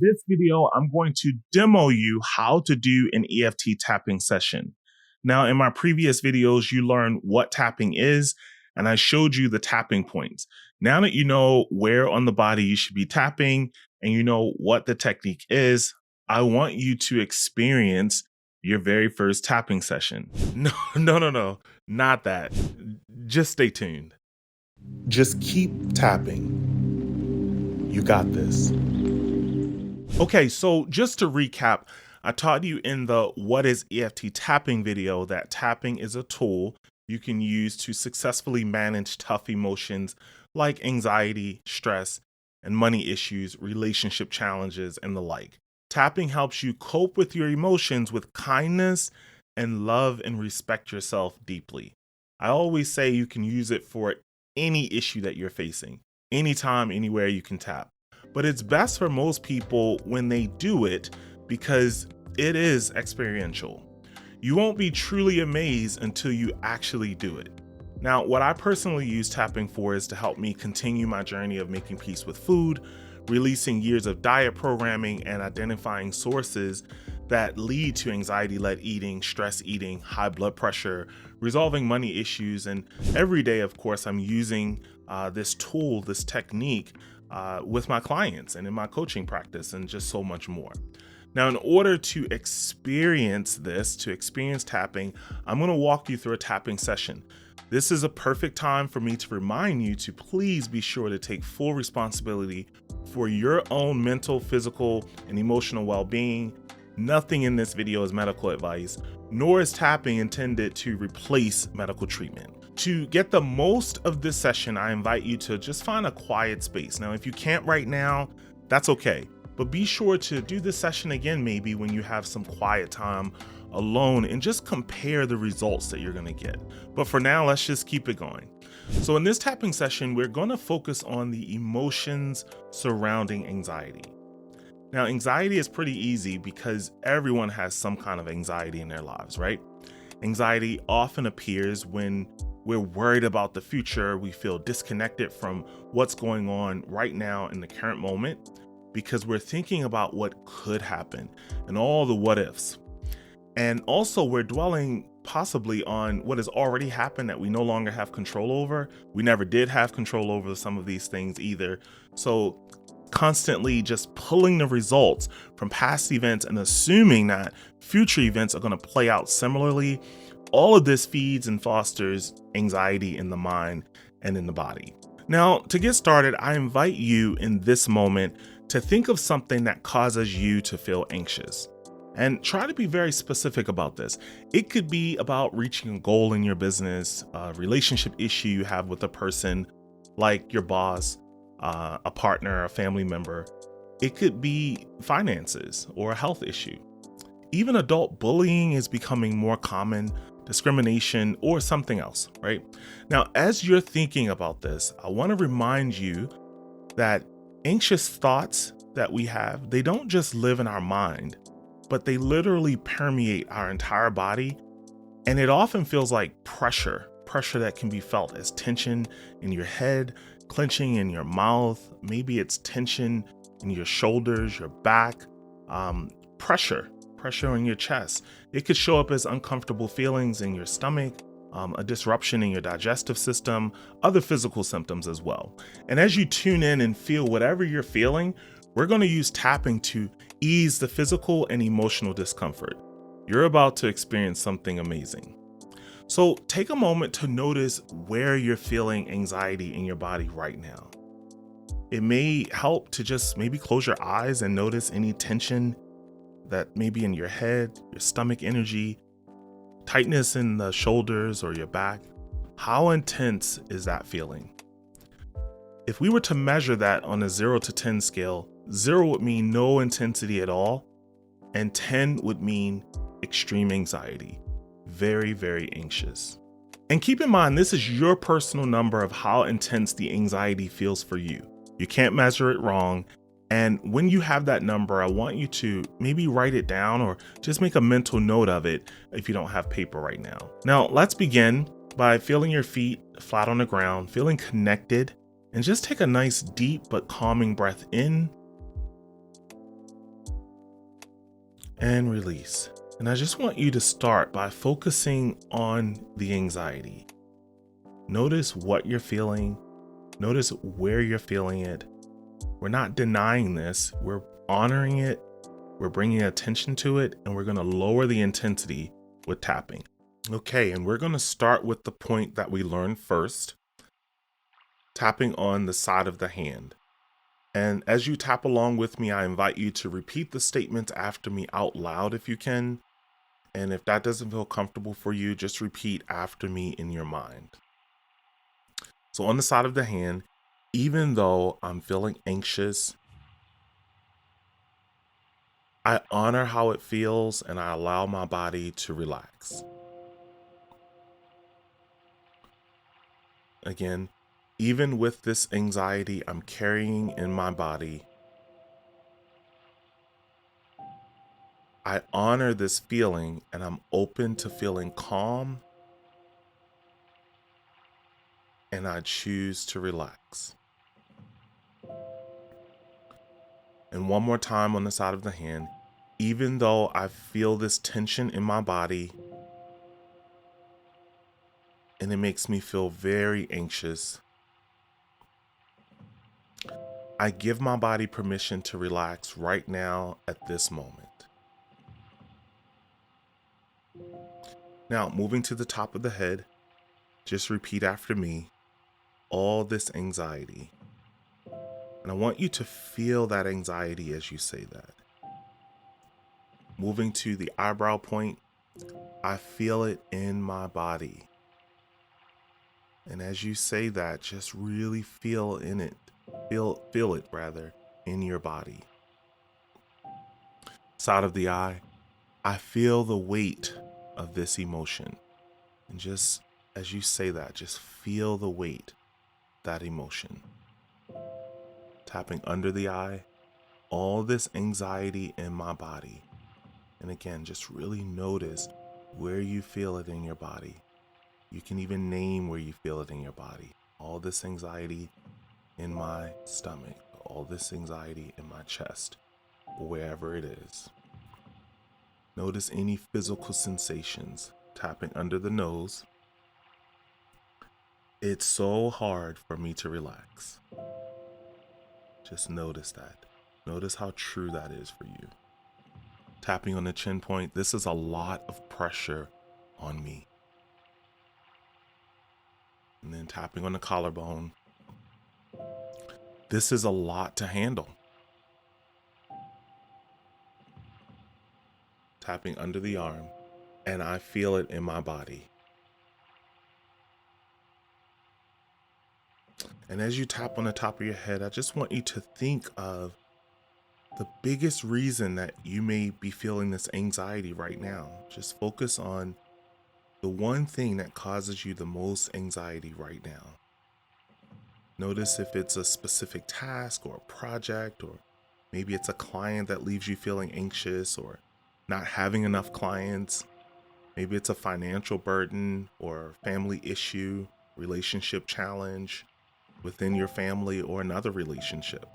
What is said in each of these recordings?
this video, I'm going to demo you how to do an EFT tapping session. Now, in my previous videos, you learned what tapping is, and I showed you the tapping points. Now that you know where on the body you should be tapping and you know what the technique is, I want you to experience your very first tapping session. No, not that. Just stay tuned. Just keep tapping. You got this. Okay, so just to recap, I taught you in the What is EFT Tapping video that tapping is a tool you can use to successfully manage tough emotions like anxiety, stress, and money issues, relationship challenges, and the like. Tapping helps you cope with your emotions with kindness and love and respect yourself deeply. I always say you can use it for any issue that you're facing. Anytime, anywhere you can tap. But it's best for most people when they do it because it is experiential. You won't be truly amazed until you actually do it. Now, what I personally use tapping for is to help me continue my journey of making peace with food, releasing years of diet programming, and identifying sources that lead to anxiety-led eating, stress eating, high blood pressure, resolving money issues. And every day, of course, I'm using this tool, this technique with my clients and in my coaching practice and just so much more. Now, in order to experience this, to experience tapping, I'm going to walk you through a tapping session. This is a perfect time for me to remind you to please be sure to take full responsibility for your own mental, physical, and emotional well-being. Nothing in this video is medical advice, nor is tapping intended to replace medical treatment. To get the most of this session, I invite you to just find a quiet space. Now, if you can't right now, that's okay. But be sure to do this session again maybe when you have some quiet time alone and just compare the results that you're gonna get. But for now, let's just keep it going. So in this tapping session, we're gonna focus on the emotions surrounding anxiety. Now, anxiety is pretty easy because everyone has some kind of anxiety in their lives, right? Anxiety often appears when we're worried about the future, we feel disconnected from what's going on right now in the current moment because we're thinking about what could happen and all the what ifs. And also we're dwelling possibly on what has already happened that we no longer have control over. We never did have control over some of these things either. So constantly just pulling the results from past events and assuming that future events are going to play out similarly. All of this feeds and fosters anxiety in the mind and in the body. Now, to get started, I invite you in this moment to think of something that causes you to feel anxious. And try to be very specific about this. It could be about reaching a goal in your business, a relationship issue you have with a person like your boss, a partner, a family member. It could be finances or a health issue. Even adult bullying is becoming more common, discrimination, or something else, right? Now, as you're thinking about this, I want to remind you that anxious thoughts that we have, they don't just live in our mind, but they literally permeate our entire body. And it often feels like pressure that can be felt as tension in your head, clenching in your mouth. Maybe it's tension in your shoulders, your back, pressure in your chest. It could show up as uncomfortable feelings in your stomach, a disruption in your digestive system, other physical symptoms as well. And as you tune in and feel whatever you're feeling, we're going to use tapping to ease the physical and emotional discomfort. You're about to experience something amazing. So take a moment to notice where you're feeling anxiety in your body right now. It may help to just maybe close your eyes and notice any tension that may be in your head, your stomach energy, tightness in the shoulders or your back. How intense is that feeling? If we were to measure that on a 0 to 10 scale, 0 would mean no intensity at all, and 10 would mean extreme anxiety, very, very anxious. And keep in mind, this is your personal number of how intense the anxiety feels for you. You can't measure it wrong. And when you have that number, I want you to maybe write it down or just make a mental note of it if you don't have paper right now. Now, let's begin by feeling your feet flat on the ground, feeling connected, and just take a nice deep but calming breath in and release. And I just want you to start by focusing on the anxiety. Notice what you're feeling. Notice where you're feeling it. We're not denying this. We're honoring it. We're bringing attention to it, and we're going to lower the intensity with tapping. Okay, and we're going to start with the point that we learned first, tapping on the side of the hand. And as you tap along with me, I invite you to repeat the statements after me out loud if you can. And if that doesn't feel comfortable for you, just repeat after me in your mind. So on the side of the hand, even though I'm feeling anxious, I honor how it feels and I allow my body to relax. Again, even with this anxiety I'm carrying in my body, I honor this feeling and I'm open to feeling calm, and I choose to relax. And one more time on the side of the hand, even though I feel this tension in my body and it makes me feel very anxious, I give my body permission to relax right now at this moment. Now, moving to the top of the head, just repeat after me, all this anxiety. And I want you to feel that anxiety as you say that. Moving to the eyebrow point, I feel it in my body. And as you say that, just really feel in it. Feel it rather in your body. Side of the eye, I feel the weight of this emotion. And just as you say that, just feel the weight, that emotion. Tapping under the eye, all this anxiety in my body. And again, just really notice where you feel it in your body. You can even name where you feel it in your body. All this anxiety in my stomach, all this anxiety in my chest, wherever it is. Notice any physical sensations. Tapping under the nose. It's so hard for me to relax. Just notice that. Notice how true that is for you. Tapping on the chin point. This is a lot of pressure on me. And then tapping on the collarbone. This is a lot to handle. Tapping under the arm, and I feel it in my body. And as you tap on the top of your head, I just want you to think of the biggest reason that you may be feeling this anxiety right now. Just focus on the one thing that causes you the most anxiety right now. Notice if it's a specific task or a project, or maybe it's a client that leaves you feeling anxious, or not having enough clients. Maybe it's a financial burden or family issue, relationship challenge within your family, or another relationship.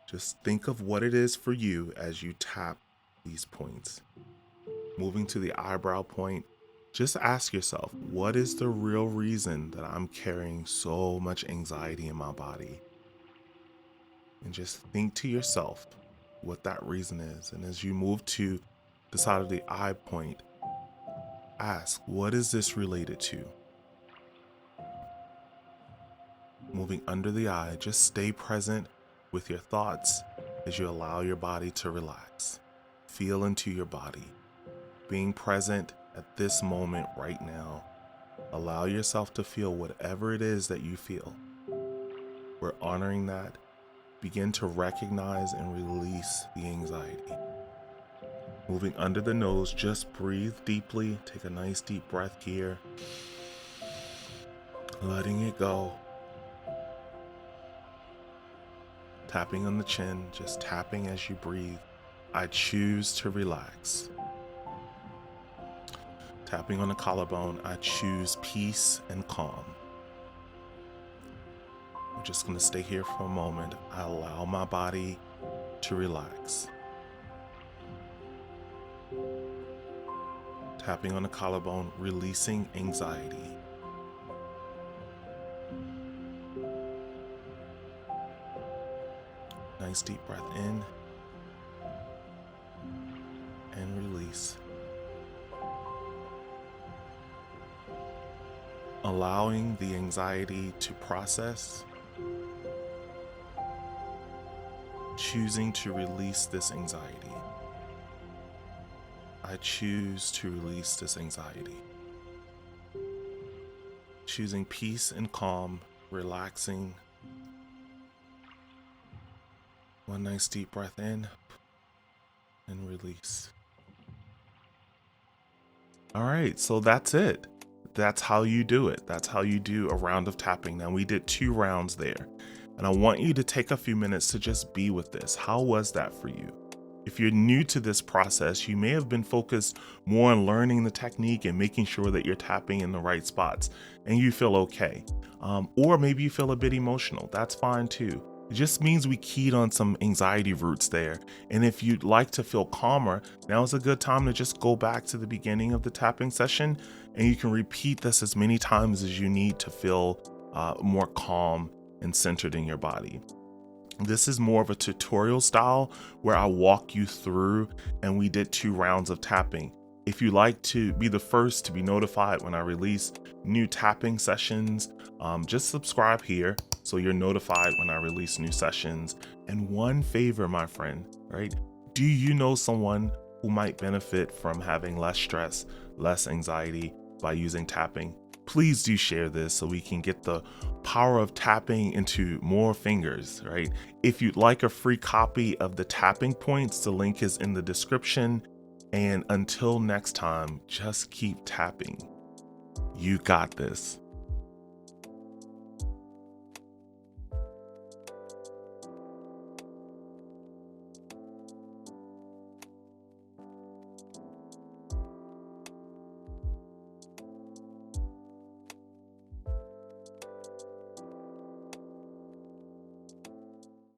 Just think of what it is for you as you tap these points. Moving to the eyebrow point, just ask yourself, what is the real reason that I'm carrying so much anxiety in my body? And just think to yourself what that reason is. And as you move to the side of the eye point, ask, what is this related to? Moving under the eye, just stay present with your thoughts as you allow your body to relax. Feel into your body. Being present at this moment right now. Allow yourself to feel whatever it is that you feel. We're honoring that. Begin to recognize and release the anxiety. Moving under the nose, just breathe deeply. Take a nice deep breath here. Letting it go. Tapping on the chin, just tapping as you breathe. I choose to relax. Tapping on the collarbone, I choose peace and calm. I'm just going to stay here for a moment. I allow my body to relax. Tapping on the collarbone, releasing anxiety. Nice deep breath in and release. Allowing the anxiety to process. Choosing to release this anxiety. I choose to release this anxiety. Choosing peace and calm, relaxing. One nice deep breath in and release. All right, so that's it. That's how you do it. That's how you do a round of tapping. Now, we did 2 rounds there, and I want you to take a few minutes to just be with this. How was that for you? If you're new to this process, you may have been focused more on learning the technique and making sure that you're tapping in the right spots and you feel okay. Or maybe you feel a bit emotional. That's fine too. It just means we keyed on some anxiety roots there. And if you'd like to feel calmer, now is a good time to just go back to the beginning of the tapping session, and you can repeat this as many times as you need to feel more calm and centered in your body. This is more of a tutorial style where I walk you through, and we did 2 rounds of tapping. If you like to be the first to be notified when I release new tapping sessions, just subscribe here so you're notified when I release new sessions. And one favor, my friend, right? Do you know someone who might benefit from having less stress, less anxiety by using tapping? Please do share this so we can get the power of tapping into more fingers, right? If you'd like a free copy of the tapping points, the link is in the description. And until next time, just keep tapping. You got this.